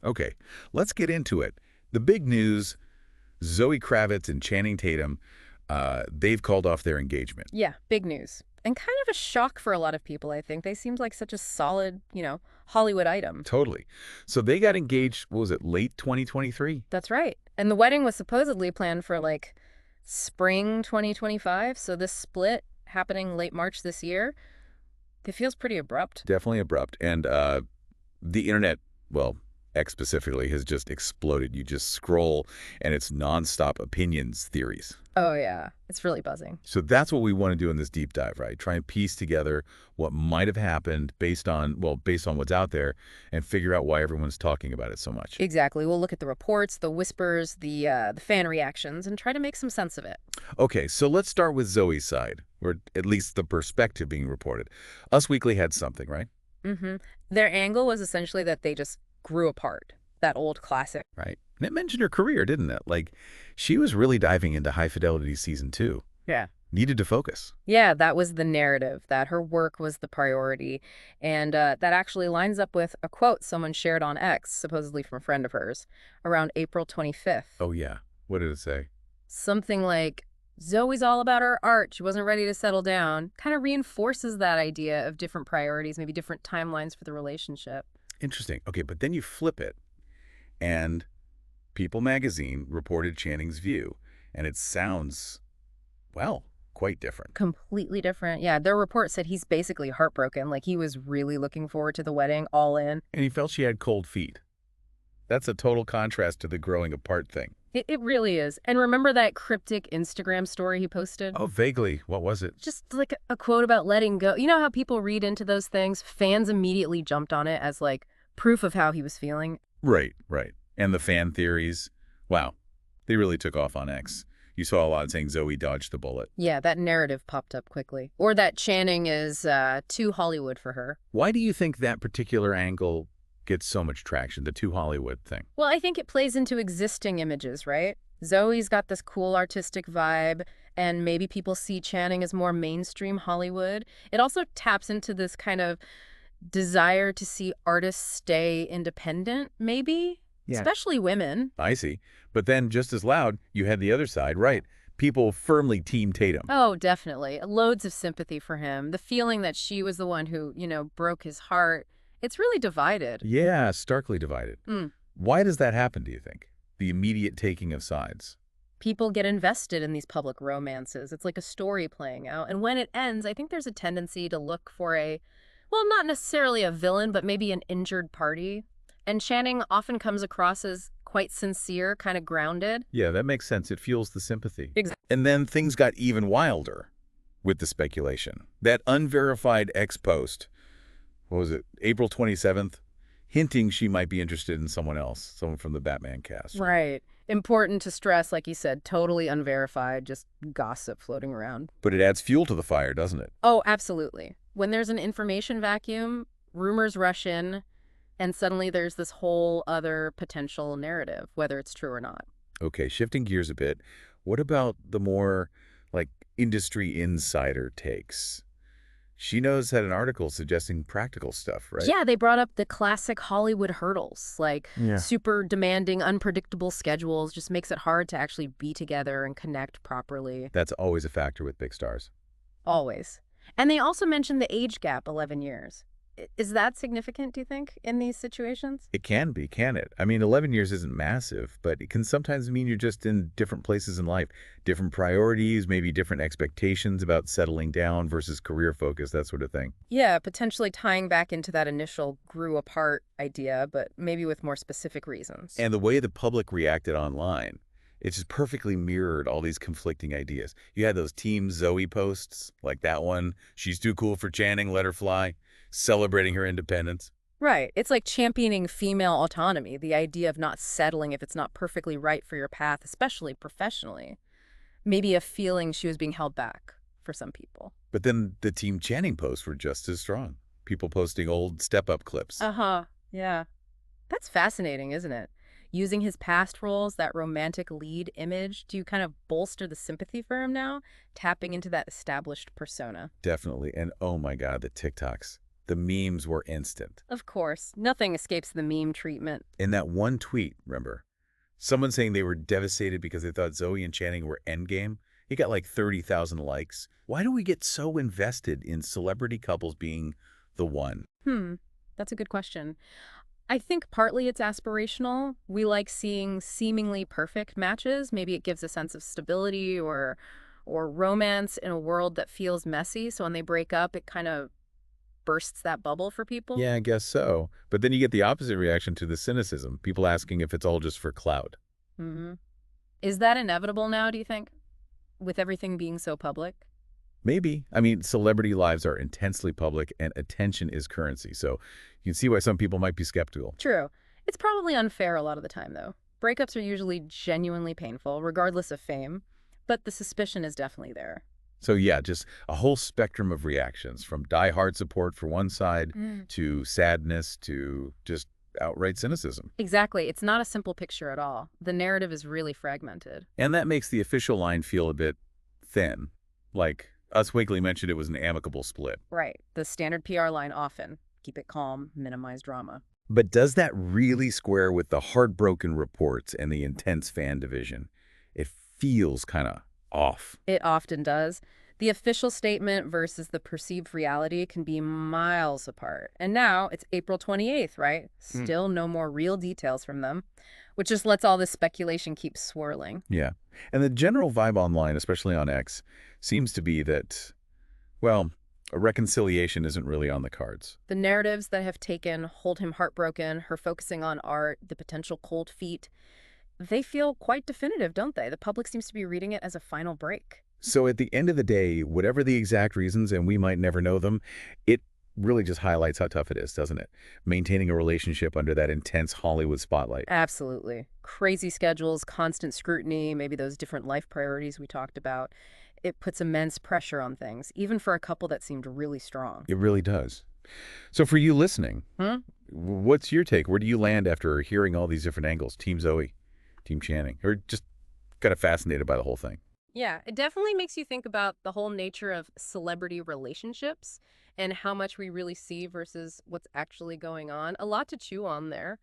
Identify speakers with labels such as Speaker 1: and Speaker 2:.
Speaker 1: Okay, let's get into it. The big news, Zoe Kravitz and Channing Tatum, they've called off their engagement.
Speaker 2: Yeah, big news. And kind of a shock for a lot of people, I think. They seemed like such a solid, Hollywood item.
Speaker 1: Totally. So they got engaged, what was it, late 2023?
Speaker 2: That's right. And the wedding was supposedly planned for like spring 2025. So this split happening late March this year, it feels pretty abrupt.
Speaker 1: Definitely abrupt. And the internet, well, X specifically, has just exploded. You just scroll, and it's nonstop opinions, theories.
Speaker 2: Oh, yeah. It's really buzzing.
Speaker 1: So that's what we want to do in this deep dive, right? Try and piece together what might have happened based on, well, based on what's out there, and figure out why everyone's talking about it so much.
Speaker 2: Exactly. We'll look at the reports, the whispers, the fan reactions, and try to make some sense of it.
Speaker 1: Okay, so let's start with Zoe's side, or at least the perspective being reported. Us Weekly had something, right?
Speaker 2: Mm-hmm. Their angle was essentially that they just grew apart. That old classic.
Speaker 1: Right. And it mentioned her career, didn't it? Like, she was really diving into High Fidelity season 2.
Speaker 2: Yeah.
Speaker 1: Needed to focus.
Speaker 2: Yeah, that was the narrative, that her work was the priority. And that actually lines up with a quote someone shared on X, supposedly from a friend of hers, around April 25th.
Speaker 1: Oh, yeah. What did it say?
Speaker 2: Something like, Zoe's all about her art. She wasn't ready to settle down. Kind of reinforces that idea of different priorities, maybe different timelines for the relationship.
Speaker 1: Interesting. Okay, but then you flip it, and People magazine reported Channing's view, and it sounds, well, quite different.
Speaker 2: Completely different. Yeah, their report said he's basically heartbroken. Like he was really looking forward to the wedding, all in.
Speaker 1: And he felt she had cold feet. That's a total contrast to the growing apart thing.
Speaker 2: It really is. And remember that cryptic Instagram story he posted?
Speaker 1: Oh, vaguely. What was it?
Speaker 2: Just like a quote about letting go. You know how people read into those things? Fans immediately jumped on it as like proof of how he was feeling.
Speaker 1: Right, right. And the fan theories, wow, they really took off on X. You saw a lot saying Zoe dodged the bullet.
Speaker 2: Yeah, that narrative popped up quickly. Or that Channing is too Hollywood for her.
Speaker 1: Why do you think that particular angle gets so much traction, the too Hollywood thing?
Speaker 2: Well, I think it plays into existing images, right? Zoe's got this cool artistic vibe, and maybe people see Channing as more mainstream Hollywood. It also taps into this kind of desire to see artists stay independent, maybe?
Speaker 1: Yeah.
Speaker 2: Especially women.
Speaker 1: I see. But then just as loud, you had the other side, right? People firmly team Tatum.
Speaker 2: Oh, definitely. Loads of sympathy for him. The feeling that she was the one who, broke his heart. It's really divided.
Speaker 1: Yeah, starkly divided.
Speaker 2: Mm.
Speaker 1: Why does that happen, do you think? The immediate taking of sides.
Speaker 2: People get invested in these public romances. It's like a story playing out. And when it ends, I think there's a tendency to look for well, not necessarily a villain, but maybe an injured party. And Channing often comes across as quite sincere, kind of grounded.
Speaker 1: Yeah, that makes sense. It fuels the sympathy.
Speaker 2: Exactly.
Speaker 1: And then things got even wilder with the speculation. That unverified X post, what was it, April 27th, hinting she might be interested in someone else, someone from the Batman cast.
Speaker 2: Right. Important to stress, like you said, totally unverified, just gossip floating around.
Speaker 1: But it adds fuel to the fire, doesn't it?
Speaker 2: Oh, absolutely. When there's an information vacuum, rumors rush in, and suddenly there's this whole other potential narrative, whether it's true or not.
Speaker 1: Okay, shifting gears a bit, what about the more, like, industry insider takes? She knows had an article suggesting practical stuff, right?
Speaker 2: Yeah, they brought up the classic Hollywood hurdles, like
Speaker 1: Yeah.
Speaker 2: super demanding, unpredictable schedules just makes it hard to actually be together and connect properly.
Speaker 1: That's always a factor with big stars.
Speaker 2: Always. And they also mentioned the age gap, 11 years. Is that significant, do you think, in these situations?
Speaker 1: It can be, can it? I mean, 11 years isn't massive, but it can sometimes mean you're just in different places in life, different priorities, maybe different expectations about settling down versus career focus, that sort of thing.
Speaker 2: Yeah, potentially tying back into that initial grew apart idea, but maybe with more specific reasons.
Speaker 1: And the way the public reacted online, it just perfectly mirrored all these conflicting ideas. You had those Team Zoe posts, like that one, she's too cool for Channing, let her fly, celebrating her independence.
Speaker 2: Right. It's like championing female autonomy, the idea of not settling if it's not perfectly right for your path, especially professionally. Maybe a feeling she was being held back for some people.
Speaker 1: But then the Team Channing posts were just as strong. People posting old step-up clips.
Speaker 2: Uh-huh. Yeah. That's fascinating, isn't it? Using his past roles, that romantic lead image, to kind of bolster the sympathy for him now, tapping into that established persona.
Speaker 1: Definitely. And oh my God, the TikToks. The memes were instant.
Speaker 2: Of course, nothing escapes the meme treatment.
Speaker 1: In that one tweet, remember, someone saying they were devastated because they thought Zoe and Channing were endgame. He got like 30,000 likes. Why do we get so invested in celebrity couples being the one?
Speaker 2: Hmm, that's a good question. I think partly it's aspirational. We like seeing seemingly perfect matches. Maybe it gives a sense of stability or romance in a world that feels messy. So when they break up, it kind of bursts that bubble for people.
Speaker 1: Yeah, I guess so. But then you get the opposite reaction to the cynicism, people asking if it's all just for clout.
Speaker 2: Hmm. Is that inevitable now, do you think, with everything being so public?
Speaker 1: Maybe. I mean, celebrity lives are intensely public and attention is currency. So you can see why some people might be skeptical.
Speaker 2: True. It's probably unfair a lot of the time, though. Breakups are usually genuinely painful, regardless of fame, but the suspicion is definitely there.
Speaker 1: So yeah, just a whole spectrum of reactions from die-hard support for one side to sadness to just outright cynicism.
Speaker 2: Exactly. It's not a simple picture at all. The narrative is really fragmented.
Speaker 1: And that makes the official line feel a bit thin. Like Us Weekly mentioned it was an amicable split.
Speaker 2: Right. The standard PR line often keep it calm, minimize drama.
Speaker 1: But does that really square with the heartbroken reports and the intense fan division? It feels kind of off.
Speaker 2: It often does. The official statement versus the perceived reality can be miles apart. And now it's April 28th, right? Still no more real details from them, which just lets all this speculation keep swirling.
Speaker 1: Yeah. And the general vibe online, especially on X, seems to be that, well, a reconciliation isn't really on the cards.
Speaker 2: The narratives that have taken Hold Him Heartbroken, her focusing on art, the potential cold feet, they feel quite definitive, don't they? The public seems to be reading it as a final break.
Speaker 1: So at the end of the day, whatever the exact reasons, and we might never know them, it really just highlights how tough it is, doesn't it? Maintaining a relationship under that intense Hollywood spotlight.
Speaker 2: Absolutely. Crazy schedules, constant scrutiny, maybe those different life priorities we talked about. It puts immense pressure on things, even for a couple that seemed really strong.
Speaker 1: It really does. So for you listening,
Speaker 2: Hmm?
Speaker 1: what's your take? Where do you land after hearing all these different angles? Team Zoe, Team Channing, or just kind of fascinated by the whole thing?
Speaker 2: Yeah, it definitely makes you think about the whole nature of celebrity relationships and how much we really see versus what's actually going on. A lot to chew on there.